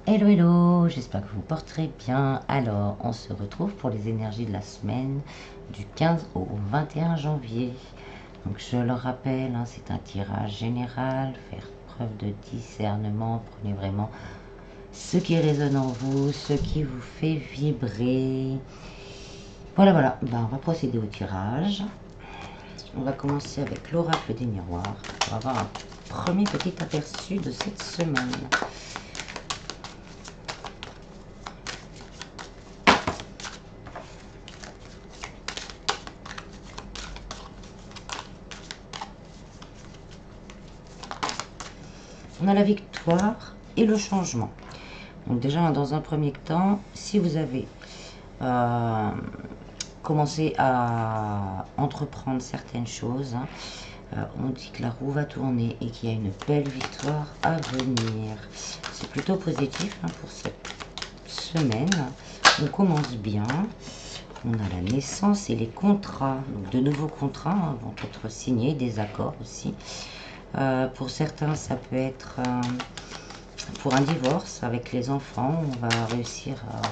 Hello hello, j'espère que vous porterez bien. Alors, on se retrouve pour les énergies de la semaine du 15 au 21 janvier. Donc je le rappelle, hein, c'est un tirage général, faire preuve de discernement, prenez vraiment ce qui résonne en vous, ce qui vous fait vibrer. Voilà, voilà, ben, on va procéder au tirage. On va commencer avec l'oracle des miroirs pour avoir un premier petit aperçu de cette semaine. On a la victoire et le changement. Donc déjà, dans un premier temps, si vous avez commencé à entreprendre certaines choses, on dit que la roue va tourner et qu'il y a une belle victoire à venir. C'est plutôt positif pour cette semaine. On commence bien. On a la naissance et les contrats. Donc de nouveaux contrats vont être signés, des accords aussi. Pour certains, ça peut être pour un divorce avec les enfants. On va réussir à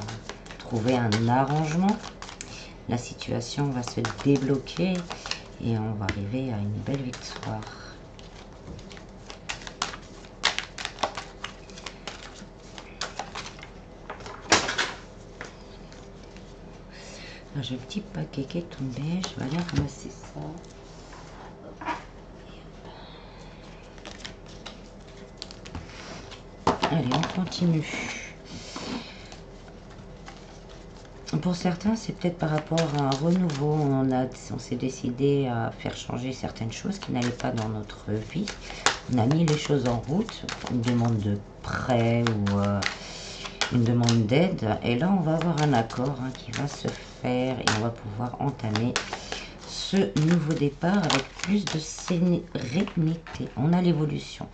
trouver un arrangement. La situation va se débloquer et on va arriver à une belle victoire. J'ai un petit paquet qui est tombé, je vais aller ramasser ça. Allez, on continue. Pour certains, c'est peut-être par rapport à un renouveau. On s'est décidé à faire changer certaines choses qui n'allaient pas dans notre vie. On a mis les choses en route, une demande de prêt ou une demande d'aide. Et là, on va avoir un accord qui va se faire et on va pouvoir entamer ce nouveau départ avec plus de sérénité. On a l'évolution.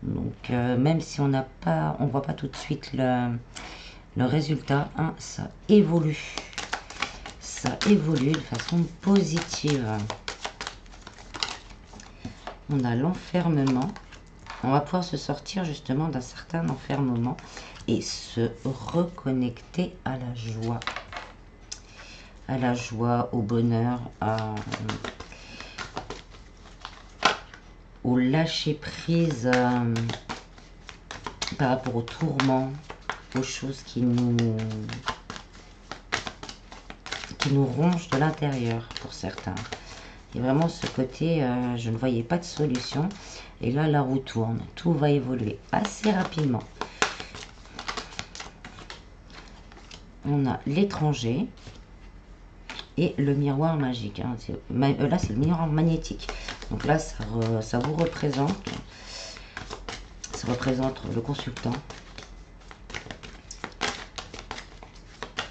Donc, même si on voit pas tout de suite le résultat, ça évolue. Ça évolue de façon positive. On a l'enfermement. On va pouvoir se sortir justement d'un certain enfermement et se reconnecter à la joie. À la joie, au bonheur, au lâcher prise par rapport aux tourments, aux choses qui nous rongent de l'intérieur pour certains. Et vraiment ce côté, je ne voyais pas de solution. Et là, la roue tourne. Tout va évoluer assez rapidement. On a l'étranger et le miroir magique. Là, c'est le miroir magnétique. Donc là, ça vous représente. Ça représente le consultant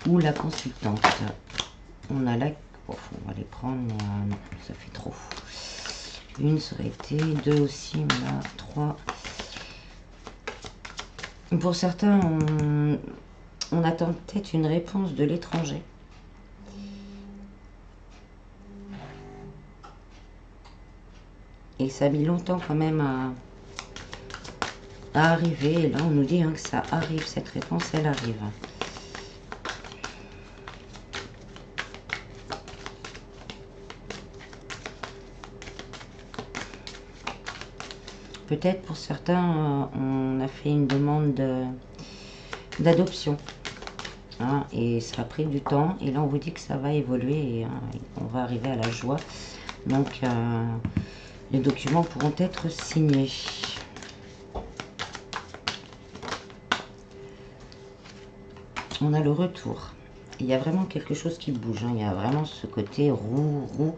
ou la consultante. On a la... Oh, on va les prendre, mais non, ça fait trop. Une, ça aurait été, deux aussi, mais là, trois. Pour certains, on attend peut-être une réponse de l'étranger. Et ça a mis longtemps quand même à arriver. Et là, on nous dit que ça arrive, cette réponse, elle arrive. Peut-être pour certains, on a fait une demande d'adoption. Et ça a pris du temps. Et là, on vous dit que ça va évoluer et on va arriver à la joie. Donc, les documents pourront être signés. On a le retour. Il y a vraiment quelque chose qui bouge. Il y a vraiment ce côté roue,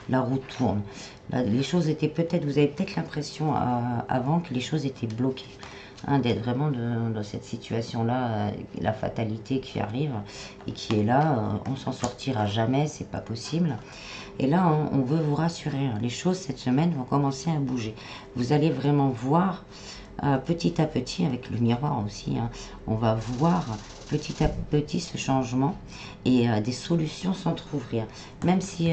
la roue tourne. Là, les choses étaient peut-être, vous avez peut-être l'impression avant que les choses étaient bloquées. D'être vraiment dans cette situation-là, la fatalité qui arrive et qui est là, on s'en sortira jamais, c'est pas possible. Et là, on veut vous rassurer, les choses cette semaine vont commencer à bouger. Vous allez vraiment voir petit à petit, avec le miroir aussi, on va voir petit à petit ce changement et des solutions s'entrouvrir. Même si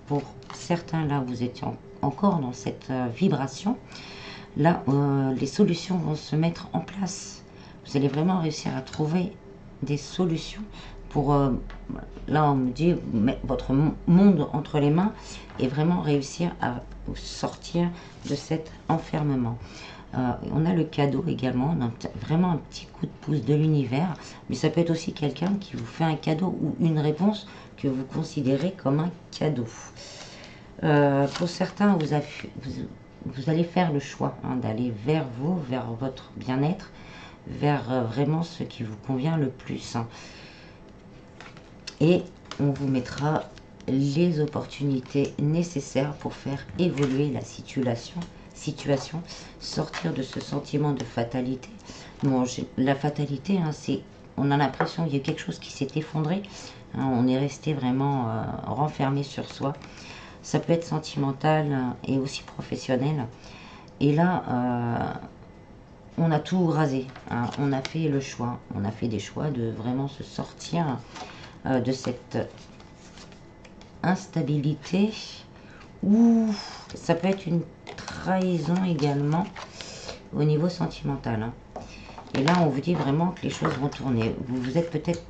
pour certains, là, vous étiez encore dans cette vibration, là, les solutions vont se mettre en place. vous allez vraiment réussir à trouver des solutions pour, là on me dit, mettre votre monde entre les mains et vraiment réussir à sortir de cet enfermement. On a le cadeau également, on a vraiment un petit coup de pouce de l'univers, mais ça peut être aussi quelqu'un qui vous fait un cadeau ou une réponse que vous considérez comme un cadeau. Pour certains, vous allez faire le choix d'aller vers vous, vers votre bien-être, vers vraiment ce qui vous convient le plus. Et on vous mettra les opportunités nécessaires pour faire évoluer la situation, sortir de ce sentiment de fatalité. Bon, la fatalité, c'est, on a l'impression qu'il y a quelque chose qui s'est effondré, on est resté vraiment renfermé sur soi. Ça peut être sentimental et aussi professionnel. Et là, on a tout rasé, on a fait le choix, on a fait des choix de vraiment se sortir de cette instabilité, ou ça peut être une trahison également au niveau sentimental. Et là, on vous dit vraiment que les choses vont tourner. Vous vous êtes peut-être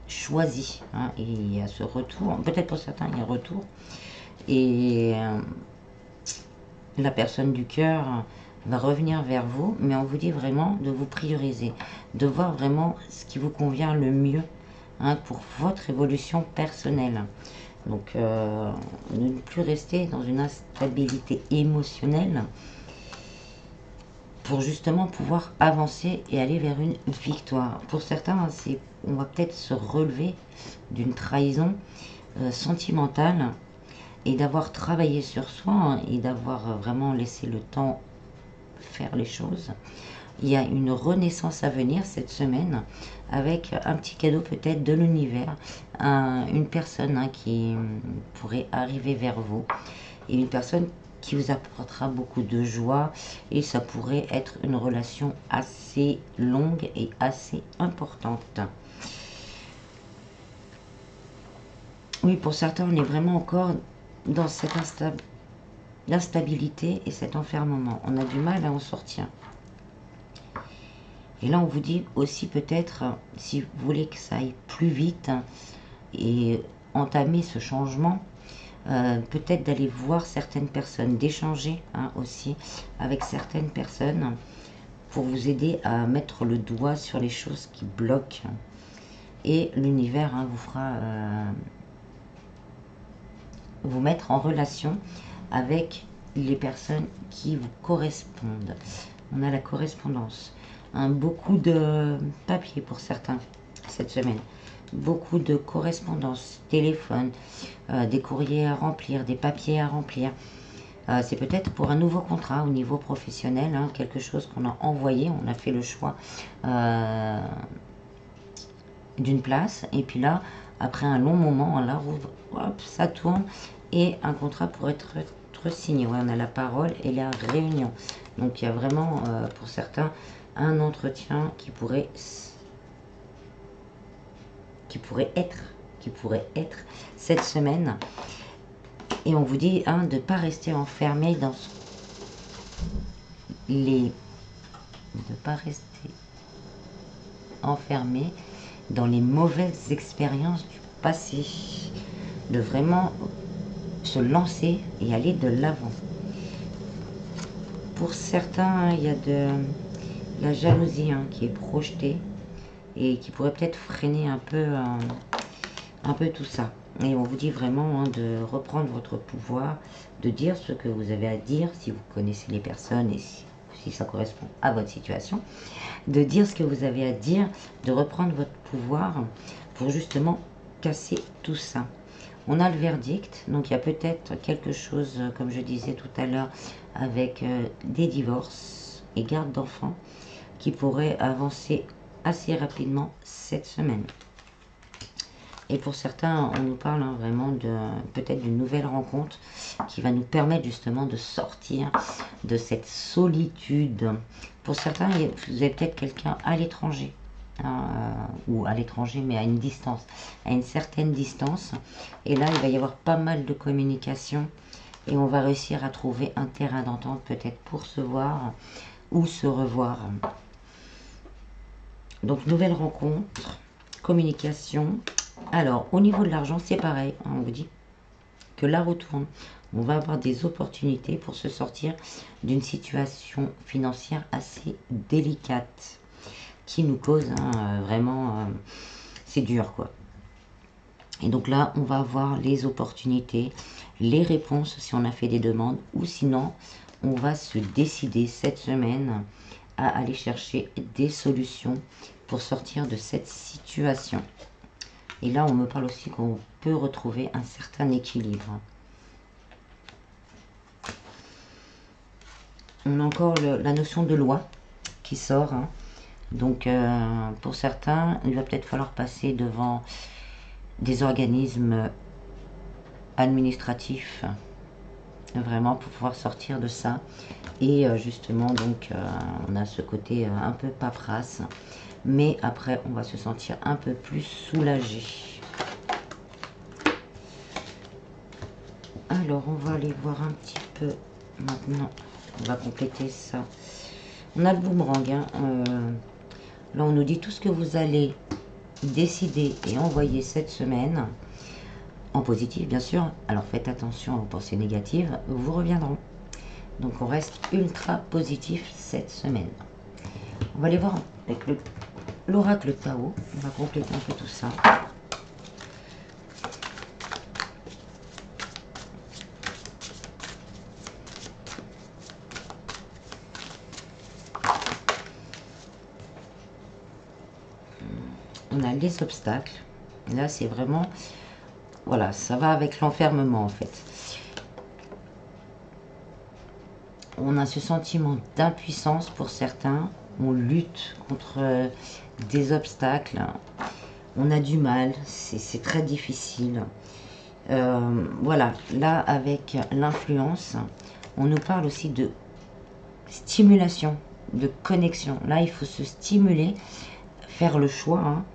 choisi, et il y a ce retour. Peut-être pour certains, il y a un retour. Et la personne du cœur va revenir vers vous, mais on vous dit vraiment de vous prioriser, de voir vraiment ce qui vous convient le mieux pour votre évolution personnelle. Donc, ne plus rester dans une instabilité émotionnelle pour justement pouvoir avancer et aller vers une victoire. Pour certains, on va peut-être se relever d'une trahison sentimentale et d'avoir travaillé sur soi et d'avoir vraiment laissé le temps faire les choses. Il y a une renaissance à venir cette semaine avec un petit cadeau peut-être de l'univers, une personne qui pourrait arriver vers vous et une personne qui vous apportera beaucoup de joie, et ça pourrait être une relation assez longue et assez importante. Oui, pour certains, on est vraiment encore dans cette instabilité et cet enfermement. On a du mal à en sortir. Et là, on vous dit aussi peut-être, si vous voulez que ça aille plus vite et entamer ce changement, peut-être d'aller voir certaines personnes, d'échanger aussi avec certaines personnes pour vous aider à mettre le doigt sur les choses qui bloquent. Et l'univers vous fera vous mettre en relation avec les personnes qui vous correspondent. On a la correspondance. Beaucoup de papier pour certains cette semaine. Beaucoup de correspondance, téléphone, des courriers à remplir, des papiers à remplir. C'est peut-être pour un nouveau contrat au niveau professionnel, quelque chose qu'on a envoyé, on a fait le choix d'une place, et puis là, après un long moment, on la rouvre, hop, ça tourne, et un contrat pourrait être signé. Ouais, on a la parole et la réunion. Donc il y a vraiment, pour certains, un entretien qui pourrait être cette semaine. Et on vous dit de ne pas rester enfermé dans les mauvaises expériences du passé, de vraiment se lancer et aller de l'avant. Pour certains, il y a de la jalousie qui est projetée et qui pourrait peut-être freiner un peu tout ça. Et on vous dit vraiment de reprendre votre pouvoir, de dire ce que vous avez à dire, si vous connaissez les personnes et si ça correspond à votre situation, de dire ce que vous avez à dire, de reprendre votre pouvoir pour justement casser tout ça. On a le verdict, donc il y a peut-être quelque chose, comme je disais tout à l'heure, avec des divorces et garde d'enfants qui pourraient avancer assez rapidement cette semaine. Et pour certains, on nous parle vraiment peut-être d'une nouvelle rencontre qui va nous permettre justement de sortir de cette solitude. Pour certains, vous avez peut-être quelqu'un à l'étranger, ou à l'étranger, mais à une distance, à une certaine distance. Et là, il va y avoir pas mal de communication et on va réussir à trouver un terrain d'entente peut-être pour se voir ou se revoir. Donc, nouvelle rencontre, communication. Alors, au niveau de l'argent, c'est pareil. Hein, on vous dit que la roue tourne. On va avoir des opportunités pour se sortir d'une situation financière assez délicate qui nous cause vraiment... c'est dur, quoi. Et donc là, on va avoir les opportunités, les réponses si on a fait des demandes, ou sinon, on va se décider cette semaine à aller chercher des solutions pour sortir de cette situation. Et là, on me parle aussi qu'on peut retrouver un certain équilibre. On a encore la notion de loi qui sort. Hein. Donc, pour certains, il va peut-être falloir passer devant des organismes administratifs, vraiment pour pouvoir sortir de ça. Et justement, donc, on a ce côté un peu paperasse. Mais après, on va se sentir un peu plus soulagé. Alors, on va aller voir un petit peu maintenant. On va compléter ça. On a le boomerang. Hein. Là, on nous dit tout ce que vous allez décider et envoyer cette semaine, en positif bien sûr. Alors, faites attention aux pensées négatives, vous reviendront. Donc, on reste ultra positif cette semaine. On va aller voir avec l'oracle Tao. On va compléter un peu tout ça. On a les obstacles. Là, c'est vraiment... Voilà, ça va avec l'enfermement, en fait. On a ce sentiment d'impuissance pour certains. On lutte contre des obstacles. On a du mal. C'est très difficile. Voilà, là, avec l'influence, on nous parle aussi de stimulation, de connexion. Là, il faut se stimuler, faire le choix, hein,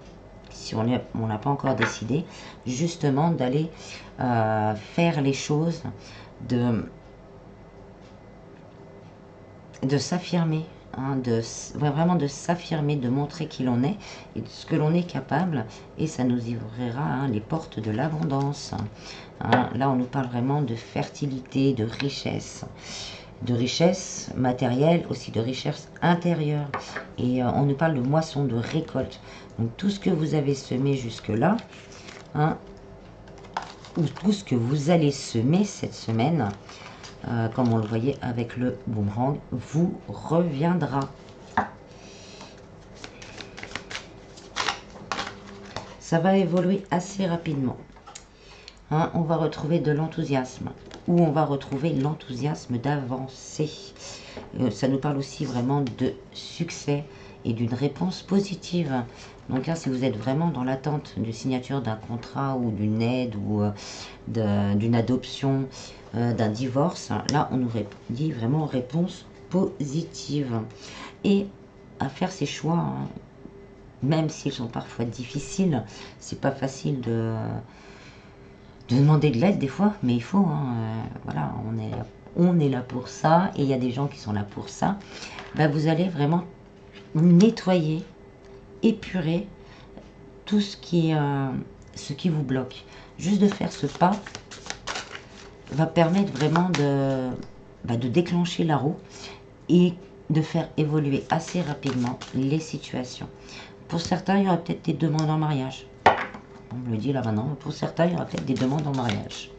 si on n'a pas encore décidé, justement d'aller faire les choses, de s'affirmer, hein, vraiment de s'affirmer, de montrer qui l'on est et de ce que l'on est capable, et ça nous ouvrira hein, les portes de l'abondance. Hein, là, on nous parle vraiment de fertilité, de richesse matérielle, aussi de richesse intérieure. Et on nous parle de moisson, de récolte. Donc tout ce que vous avez semé jusque-là, hein, ou tout ce que vous allez semer cette semaine, comme on le voyait avec le boomerang, vous reviendra. Ça va évoluer assez rapidement. Hein, on va retrouver de l'enthousiasme, ou on va retrouver l'enthousiasme d'avancer. Ça nous parle aussi vraiment de succès et d'une réponse positive. Donc là, si vous êtes vraiment dans l'attente de signature d'un contrat ou d'une aide ou d'une adoption, d'un divorce, là, on nous dit vraiment réponse positive. Et à faire ses choix, hein, même s'ils sont parfois difficiles, c'est pas facile de demander de l'aide des fois, mais il faut, hein, voilà, on est là pour ça, et il y a des gens qui sont là pour ça. Ben, vous allez vraiment nettoyer, épurer tout ce qui vous bloque. Juste de faire ce pas va permettre vraiment de déclencher la roue et de faire évoluer assez rapidement les situations. Pour certains, il y aura peut-être des demandes en mariage. On me le dit là maintenant. Pour certains, il y aura peut-être des demandes en mariage.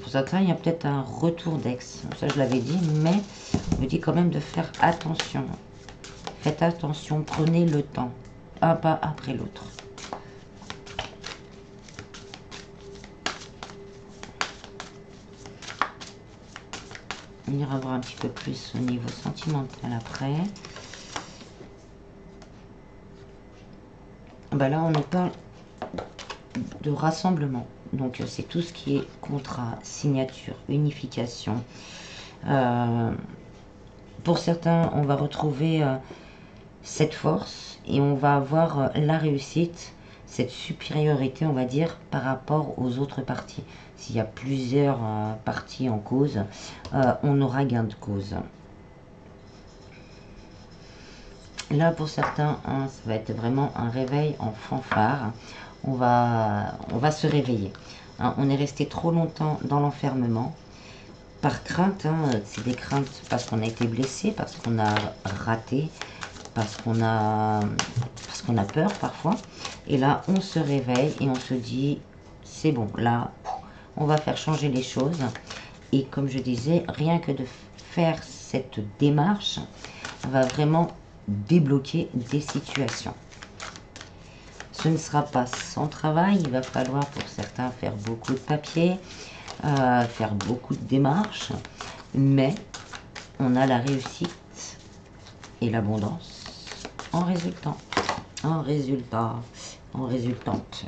Pour certains, il y a peut-être un retour d'ex. Ça, je l'avais dit, mais on me dit quand même de faire attention. Faites attention, prenez le temps. Un pas après l'autre. On ira voir un petit peu plus au niveau sentimental après. Ben là, on nous parle de rassemblement. Donc, c'est tout ce qui est contrat, signature, unification. Pour certains, on va retrouver cette force et on va avoir la réussite, cette supériorité, on va dire, par rapport aux autres parties. S'il y a plusieurs parties en cause, on aura gain de cause. Là, pour certains, hein, ça va être vraiment un réveil en fanfare. On va se réveiller. Hein, on est resté trop longtemps dans l'enfermement. Par crainte, hein, c'est des craintes parce qu'on a été blessé, parce qu'on a raté, parce qu'on a peur parfois. Et là, on se réveille et on se dit, c'est bon, là, on va faire changer les choses. Et comme je disais, rien que de faire cette démarche va vraiment débloquer des situations. Ce ne sera pas sans travail, il va falloir pour certains faire beaucoup de papiers, faire beaucoup de démarches, mais on a la réussite et l'abondance en résultant, en résultante,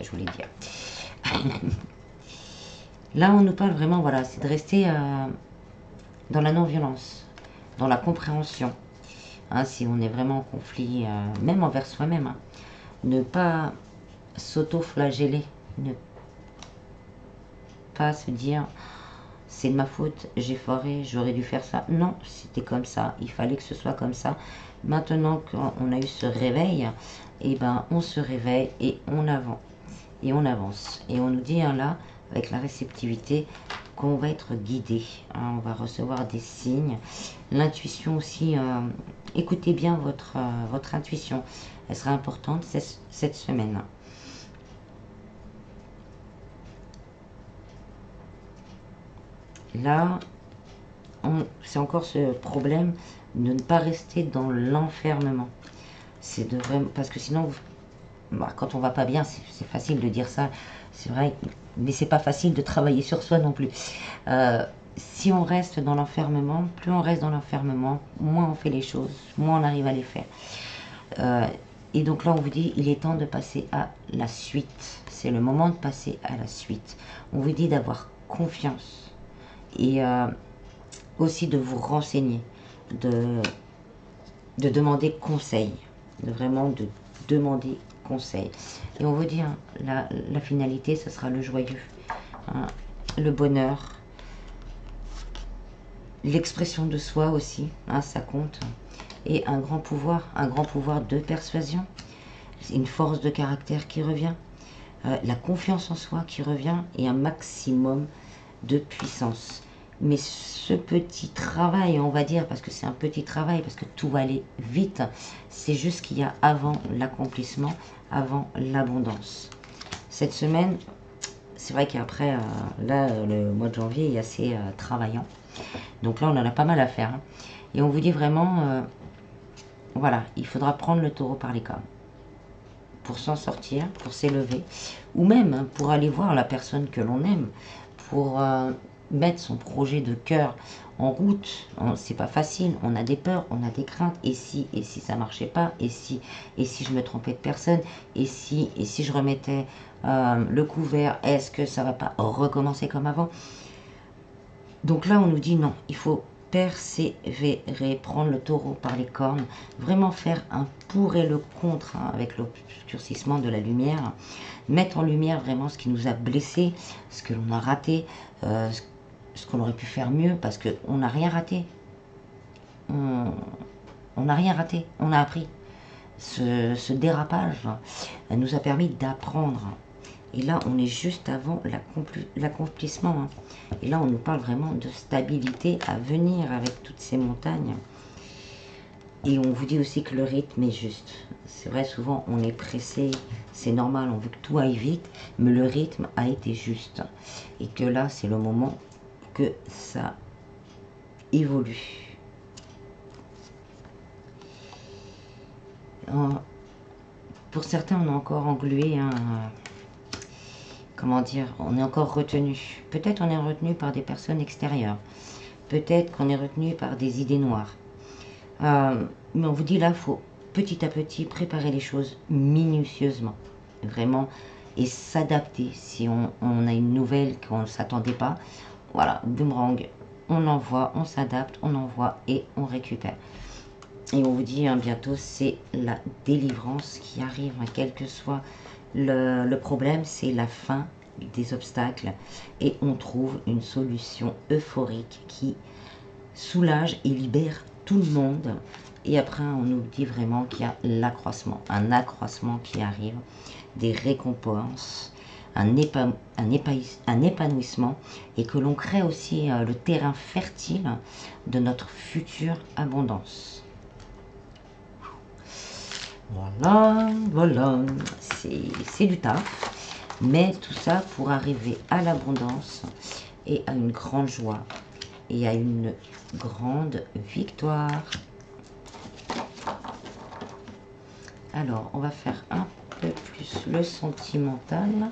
je voulais dire. Là, on nous parle vraiment, voilà, c'est de rester dans la non-violence, dans la compréhension. Hein, si on est vraiment en conflit, même envers soi-même, hein, ne pas s'auto-flageller, ne pas se dire c'est de ma faute, j'ai foiré, j'aurais dû faire ça. Non, c'était comme ça, il fallait que ce soit comme ça. Maintenant qu'on a eu ce réveil, et ben on se réveille et on avance. Et on avance. Et on nous dit hein, là, avec la réceptivité, qu'on va être guidé. Hein, on va recevoir des signes. L'intuition aussi, écoutez bien votre intuition. Elle sera importante cette semaine. Là, c'est encore ce problème de ne pas rester dans l'enfermement. C'est de vraiment, parce que sinon, quand on va pas bien, c'est facile de dire ça, c'est vrai, mais c'est pas facile de travailler sur soi non plus. Si on reste dans l'enfermement, plus on reste dans l'enfermement, moins on fait les choses, moins on arrive à les faire. Et donc là, on vous dit, il est temps de passer à la suite. C'est le moment de passer à la suite. On vous dit d'avoir confiance et aussi de vous renseigner, de demander conseil, de vraiment de demander conseil. Et on vous dit, hein, la finalité, ce sera le joyeux, hein, le bonheur, l'expression de soi aussi, hein, ça compte, et un grand pouvoir de persuasion, une force de caractère qui revient, la confiance en soi qui revient, et un maximum de puissance. Mais ce petit travail, on va dire, parce que c'est un petit travail, parce que tout va aller vite, c'est juste qu'il y a avant l'accomplissement, avant l'abondance. Cette semaine, c'est vrai qu'après, là, le mois de janvier est assez travaillant. Donc là, on en a pas mal à faire. Hein. Et on vous dit vraiment, voilà, il faudra prendre le taureau par les cornes pour s'en sortir, pour s'élever, ou même hein, pour aller voir la personne que l'on aime, pour mettre son projet de cœur en route. C'est pas facile, on a des peurs, on a des craintes, et si ça marchait pas, et si je me trompais de personne, et si je remettais le couvert, est-ce que ça va pas recommencer comme avant? Donc là on nous dit non, il faut persévérer, prendre le taureau par les cornes, vraiment faire un pour et le contre hein, avec l'obscurcissement de la lumière, mettre en lumière vraiment ce qui nous a blessés, ce que l'on a raté, ce qu'on aurait pu faire mieux, parce qu'on n'a rien raté. On n'a rien raté, on a appris. Ce dérapage nous a permis d'apprendre. Et là, on est juste avant l'accomplissement. Hein. Et là, on nous parle vraiment de stabilité à venir avec toutes ces montagnes. Et on vous dit aussi que le rythme est juste. C'est vrai, souvent, on est pressé, c'est normal, on veut que tout aille vite, mais le rythme a été juste. Et que là, c'est le moment que ça évolue. Pour certains, on est encore englué, hein, comment dire, on est encore retenu. Peut-être on est retenu par des personnes extérieures. Peut-être qu'on est retenu par des idées noires. Mais on vous dit là, il faut petit à petit préparer les choses minutieusement. Vraiment. Et s'adapter si on a une nouvelle qu'on ne s'attendait pas. Voilà, boomerang. On envoie, on s'adapte, on envoie et on récupère. Et on vous dit hein, bientôt, c'est la délivrance qui arrive, hein, quel que soit le problème, c'est la fin des obstacles. Et on trouve une solution euphorique qui soulage et libère tout le monde. Et après, on nous dit vraiment qu'il y a l'accroissement, un accroissement qui arrive, des récompenses, un épanouissement, et que l'on crée aussi le terrain fertile de notre future abondance. Voilà, voilà, c'est du taf, mais tout ça pour arriver à l'abondance et à une grande joie et à une grande victoire. Alors, on va faire un peu plus le sentimental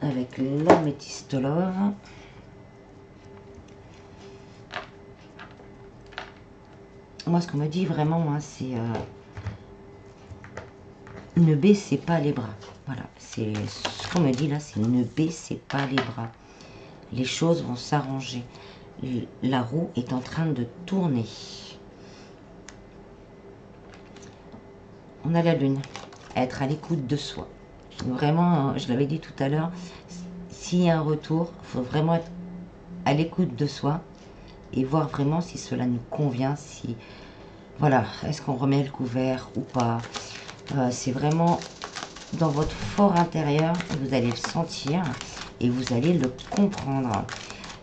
avec l'améthyste l'or. Moi, ce qu'on me dit vraiment, hein, c'est ne baissez pas les bras. Voilà, c'est ce qu'on me dit là, c'est ne baissez pas les bras. Les choses vont s'arranger. La roue est en train de tourner. On a la lune, être à l'écoute de soi. Vraiment, je l'avais dit tout à l'heure, s'il y a un retour, il faut vraiment être à l'écoute de soi et voir vraiment si cela nous convient, si, voilà, est-ce qu'on remet le couvert ou pas. C'est vraiment dans votre fort intérieur, vous allez le sentir et vous allez le comprendre.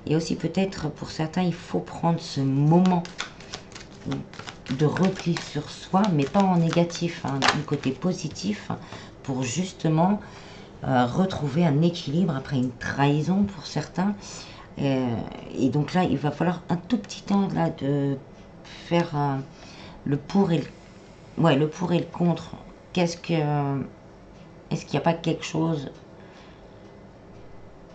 Et aussi peut-être pour certains, il faut prendre ce moment de repli sur soi, mais pas en négatif, hein, du côté positif, pour justement retrouver un équilibre après une trahison pour certains. Et donc là, il va falloir un tout petit temps là de faire le pour et le pour et le contre. Est-ce qu'il n'y a pas quelque chose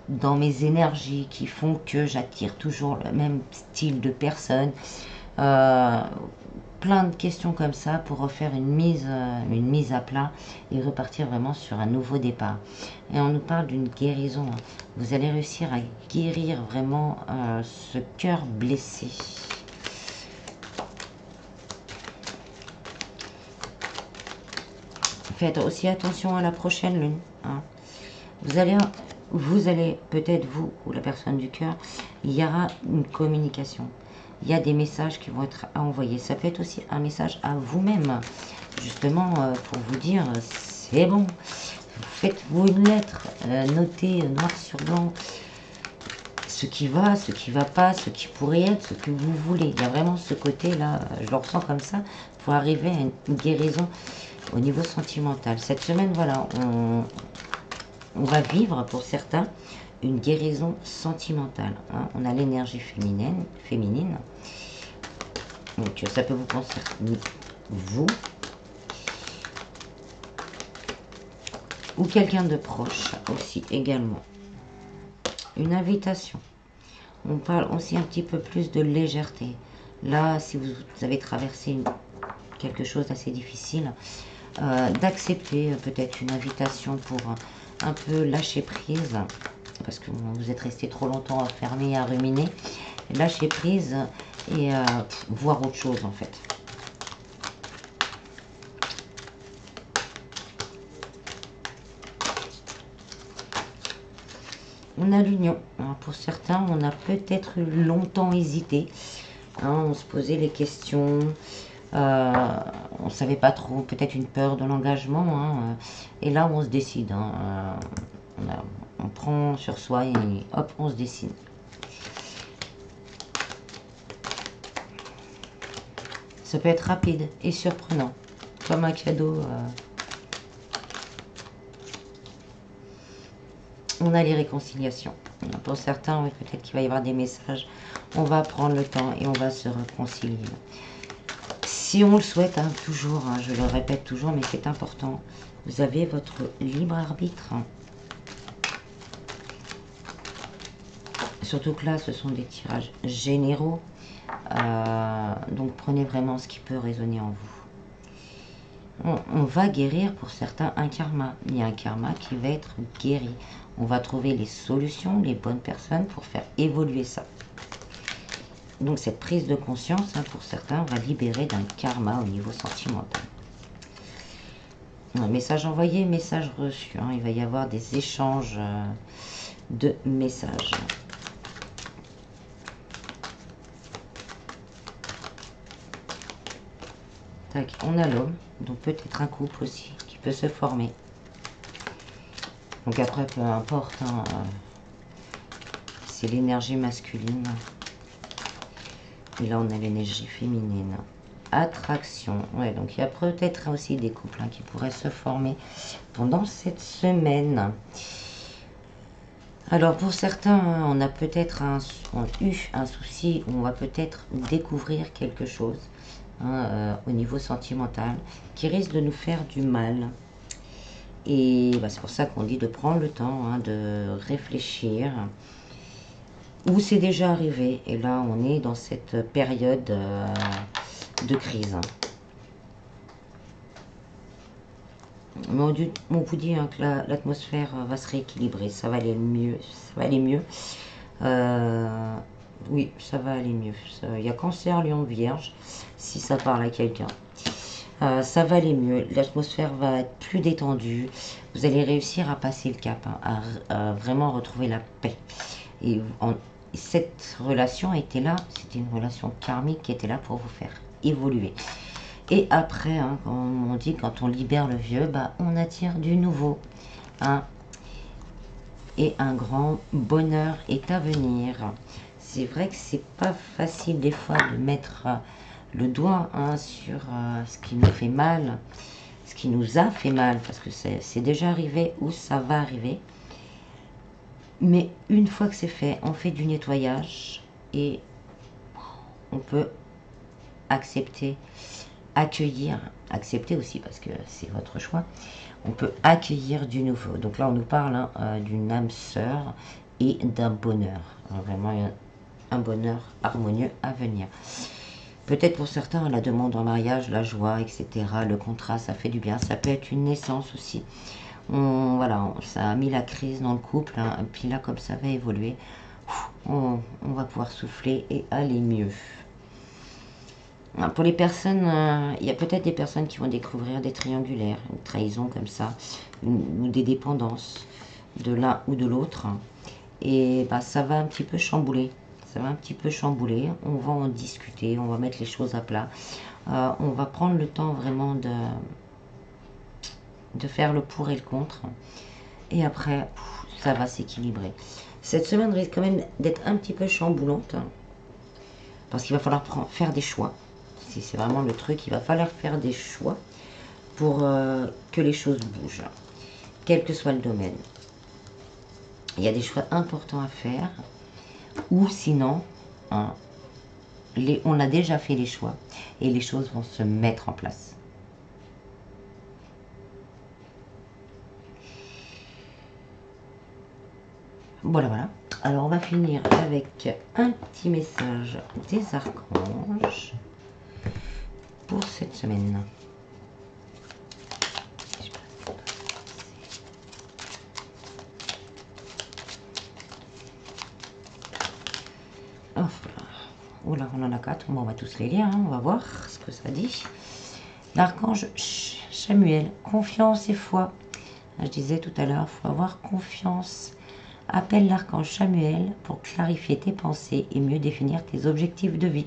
dans mes énergies qui font que j'attire toujours le même style de personne? Plein de questions comme ça pour refaire une mise à plat et repartir vraiment sur un nouveau départ. Et on nous parle d'une guérison. Vous allez réussir à guérir vraiment ce cœur blessé. Faites aussi attention à la prochaine lune. Hein. Vous allez peut-être, vous ou la personne du cœur, il y aura une communication. Il y a des messages qui vont être à envoyer. Ça peut être aussi un message à vous-même, justement pour vous dire, c'est bon, faites-vous une lettre, notez noir sur blanc ce qui va pas, ce qui pourrait être, ce que vous voulez. Il y a vraiment ce côté-là, je le ressens comme ça, pour arriver à une guérison au niveau sentimental. Cette semaine, voilà, on va vivre pour certains une guérison sentimentale. Hein. On a l'énergie féminine. Donc ça peut vous concerner, vous. Ou quelqu'un de proche aussi également. Une invitation. On parle aussi un petit peu plus de légèreté. Là, si vous avez traversé quelque chose d'assez difficile, d'accepter peut-être une invitation pour un peu lâcher prise, parce que vous êtes resté trop longtemps enfermé à ruminer. Lâcher prise et voir autre chose en fait. On a l'union. Pour certains, on a peut-être longtemps hésité. Hein, on se posait les questions. On ne savait pas trop. Peut-être une peur de l'engagement. Hein, et là, on se décide. Hein, on prend sur soi et hop, on se décide. Ça peut être rapide et surprenant. Comme un cadeau. On a les réconciliations. Pour certains, oui, peut-être qu'il va y avoir des messages. On va prendre le temps et on va se réconcilier. Si on le souhaite, hein, toujours, hein, je le répète toujours, mais c'est important. Vous avez votre libre arbitre. Surtout que là, ce sont des tirages généraux. Donc prenez vraiment ce qui peut résonner en vous. On va guérir pour certains un karma. Il y a un karma qui va être guéri. On va trouver les solutions, les bonnes personnes pour faire évoluer ça. Donc cette prise de conscience, hein, pour certains, va libérer d'un karma au niveau sentimental. Un message envoyé, message reçu. Hein, il va y avoir des échanges de messages. Tac, on a l'homme, donc peut-être un couple aussi qui peut se former. Donc après, peu importe, hein, c'est l'énergie masculine. Et là, on a l'énergie féminine. Attraction. Ouais, donc il y a peut-être aussi des couples hein, qui pourraient se former pendant cette semaine. Alors pour certains, hein, on a peut-être eu un souci, on va peut-être découvrir quelque chose hein, au niveau sentimental qui risque de nous faire du mal. Et bah, c'est pour ça qu'on dit de prendre le temps hein, de réfléchir. Ou c'est déjà arrivé, et là on est dans cette période de crise. Mais on vous dit hein, que l'atmosphère va se rééquilibrer, ça va aller mieux, ça va aller mieux. Oui, ça va aller mieux. Il y a Cancer, Lion, Vierge, si ça parle à quelqu'un. Ça va aller mieux, l'atmosphère va être plus détendue, vous allez réussir à passer le cap, hein, à vraiment retrouver la paix. Et cette relation était là, c'était une relation karmique qui était là pour vous faire évoluer. Et après, hein, comme on dit, quand on libère le vieux, bah, on attire du nouveau. Hein. Et un grand bonheur est à venir. C'est vrai que c'est pas facile des fois de mettre le doigt hein, sur ce qui nous fait mal, ce qui nous a fait mal, parce que c'est déjà arrivé ou ça va arriver. Mais une fois que c'est fait, on fait du nettoyage et on peut accepter, accueillir, accepter aussi parce que c'est votre choix, on peut accueillir du nouveau. Donc là on nous parle hein, d'une âme sœur et d'un bonheur, vraiment un bonheur harmonieux à venir. Peut-être pour certains la demande en mariage, la joie, etc., le contrat, ça fait du bien, ça peut être une naissance aussi. Voilà, ça a mis la crise dans le couple, hein, et puis là comme ça va évoluer, on va pouvoir souffler et aller mieux. Pour les personnes, il y a peut-être des personnes qui vont découvrir des triangulaires, une trahison comme ça, ou des dépendances de l'un ou de l'autre. Et bah, ça va un petit peu chambouler. Ça va un petit peu chambouler. On va en discuter, on va mettre les choses à plat. On va prendre le temps vraiment de faire le pour et le contre. Et après, ça va s'équilibrer. Cette semaine risque quand même d'être un petit peu chamboulante. Parce qu'il va falloir faire des choix. C'est vraiment le truc, il va falloir faire des choix pour que les choses bougent, quel que soit le domaine. Il y a des choix importants à faire, ou sinon, hein, on a déjà fait les choix et les choses vont se mettre en place. Voilà, voilà. Alors on va finir avec un petit message des archanges pour cette semaine. Oh là, on en a 4, bon, on va tous les lire, hein, on va voir ce que ça dit. L'archange Chamuel, confiance et foi. Je disais tout à l'heure, il faut avoir confiance. Appelle l'archange Chamuel pour clarifier tes pensées et mieux définir tes objectifs de vie.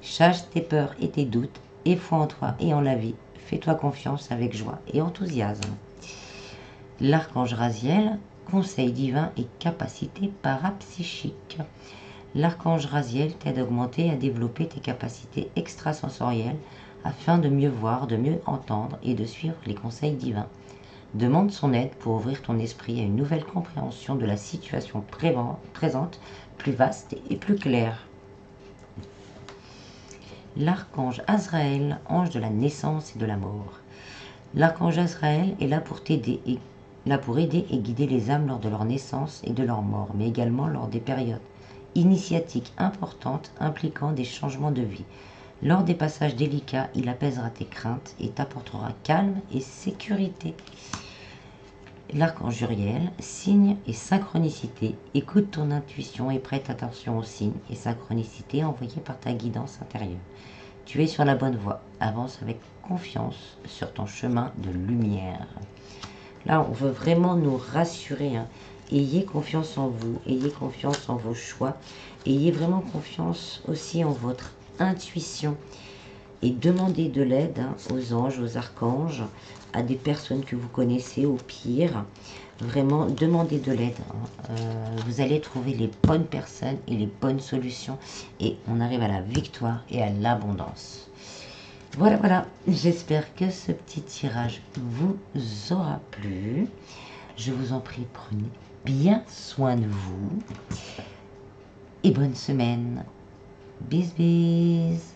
Chasse tes peurs et tes doutes, et foi en toi et en la vie. Fais-toi confiance avec joie et enthousiasme. L'archange Raziel, conseil divin et capacité parapsychique. L'archange Raziel t'aide à augmenter et à développer tes capacités extrasensorielles afin de mieux voir, de mieux entendre et de suivre les conseils divins. Demande son aide pour ouvrir ton esprit à une nouvelle compréhension de la situation présente, plus vaste et plus claire. L'archange Azraël, ange de la naissance et de la mort. L'archange Azraël est là pour t'aider pour aider et guider les âmes lors de leur naissance et de leur mort, mais également lors des périodes initiatiques importantes impliquant des changements de vie. Lors des passages délicats, il apaisera tes craintes et t'apportera calme et sécurité. L'archange Uriel, signe et synchronicité. Écoute ton intuition et prête attention aux signes et synchronicités envoyés par ta guidance intérieure. Tu es sur la bonne voie. Avance avec confiance sur ton chemin de lumière. Là, on veut vraiment nous rassurer. Hein. Ayez confiance en vous, ayez confiance en vos choix, ayez vraiment confiance aussi en votre intuition. et demandez de l'aide aux anges, aux archanges, à des personnes que vous connaissez au pire. Vraiment, demandez de l'aide. Vous allez trouver les bonnes personnes et les bonnes solutions. Et on arrive à la victoire et à l'abondance. Voilà, voilà. J'espère que ce petit tirage vous aura plu. Je vous en prie, prenez bien soin de vous. Et bonne semaine. Bis, bis.